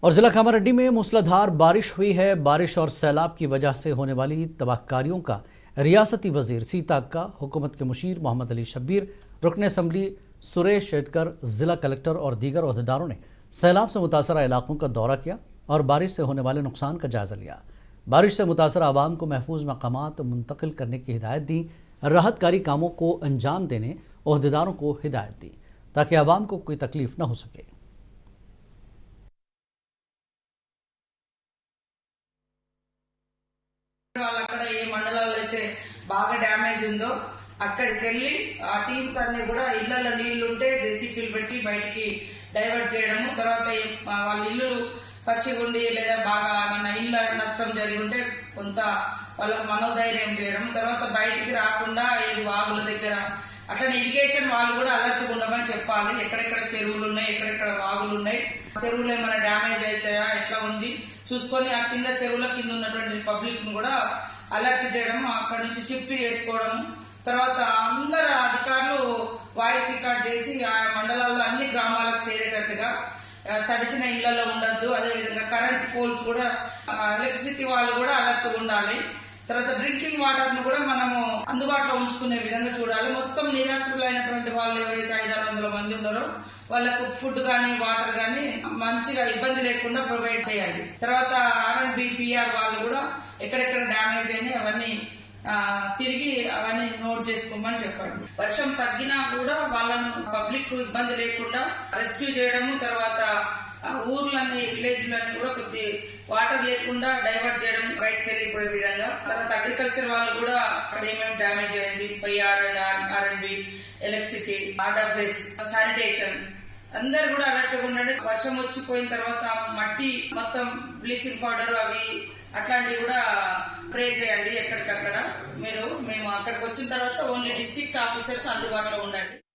और जिला कामारेड्डी में मूसलाधार बारिश हुई है। बारिश और सैलाब की वजह से होने वाली तबाहकारियों का रियासती वजीर सीता अक्का, हुकूमत के मुशीर मोहम्मद अली शब्बीर, रुकन असम्बली सुरेश शेटकर, जिला कलेक्टर और दीगर ओहदेदारों ने सैलाब से मुतासरा इलाकों का दौरा किया और बारिश से होने वाले नुकसान का जायजा लिया। बारिश से मुतासरा आवाम को महफूज मकामात मुंतकिल करने की हिदायत दी। राहतकारी कामों को अंजाम देने ओहदेदारों को हिदायत दी ताकि आवाम को कोई तकलीफ न हो सके। అక్కడ ఏ మండలాల్లో అయితే బాగా డ్యామేజ్ ఉందో అక్కడికి వెళ్ళి ఆ టీమ్స్ అన్ని కూడా ఇళ్లలో నీళ్లుంటే జేసీపీలు పెట్టి బయటికి డైవర్ట్ చేయడము, తర్వాత వాళ్ళ ఇల్లు పచ్చిగుండి లేదా బాగా మన ఇళ్ళ నష్టం జరిగి ఉంటే కొంత వాళ్ళకు మనోధైర్యం చేయడం, తర్వాత బయటికి రాకుండా ఏది వాగుల దగ్గర అట్లనే ఇరిగేషన్ వాళ్ళు కూడా అలర్ట్ ఉండమని చెప్పాలి. ఎక్కడెక్కడ చెరువులు ఉన్నాయి, ఎక్కడెక్కడ వాగులు ఉన్నాయి, చెరువులు ఏమైనా డ్యామేజ్ అవుతాయా, ఎట్లా ఉంది చూసుకొని ఆ కింద చెరువుల కింద ఉన్నటువంటి పబ్లిక్ ను కూడా అలర్ట్ చేయడం, అక్కడ నుంచి షిఫ్ట్ చేసుకోవడం, తర్వాత అందరు అధికారులు వాయిస్ రికార్డ్ చేసి ఆ మండలాల్లో అన్ని గ్రామాలకు చేరేటట్టుగా తడిసిన ఇళ్లలో ఉండద్దు. అదేవిధంగా కరెంట్ పోల్స్ కూడా ఎలక్ట్రిసిటీ వాళ్ళు కూడా అలర్ట్ ఉండాలి. తర్వాత డ్రింకింగ్ వాటర్ ను కూడా మనము అందుబాటులో ఉంచుకునే విధంగా చూడాలి. మొత్తం నిరాశ్రులైనటువంటి వాళ్ళు ఎవరైతే 500-600 మంది ఉన్నారో వాళ్ళకు ఫుడ్ గానీ వాటర్ గానీ మంచిగా ఇబ్బంది లేకుండా ప్రొవైడ్ చేయాలి. తర్వాత R&B PR వాళ్ళు కూడా ఎక్కడెక్కడ డ్యామేజ్ అయినాయి అవన్నీ తిరిగి అవన్నీ నోట్ చేసుకోమని చెప్పండి. వర్షం తగ్గినా కూడా వాళ్ళను పబ్లిక్ ఇబ్బంది లేకుండా రెస్క్యూ చేయడము, తర్వాత ఊర్లన్నీ విలేజ్లన్నీ కూడా కొద్ది వాటర్ లేకుండా డైవర్ట్ చేయడం, బయటకు వెళ్ళిపోయే విధంగా. తర్వాత అగ్రికల్చర్ వాళ్ళు కూడా అక్కడ ఏమేమి డ్యామేజ్ అయింది, R&B, ఎలక్ట్రిసిటీ, RWS, శానిటేషన్ అందరు కూడా అలర్ట్ ఉండండి. వర్షం వచ్చిపోయిన తర్వాత మట్టి మొత్తం బ్లీచింగ్ పౌడర్ అవి అట్లాంటివి కూడా స్ప్రే చేయండి ఎక్కడికక్కడ. మేము అక్కడికి వచ్చిన తర్వాత ఓన్లీ డిస్ట్రిక్ట్ ఆఫీసర్స్ అందుబాటులో ఉండండి.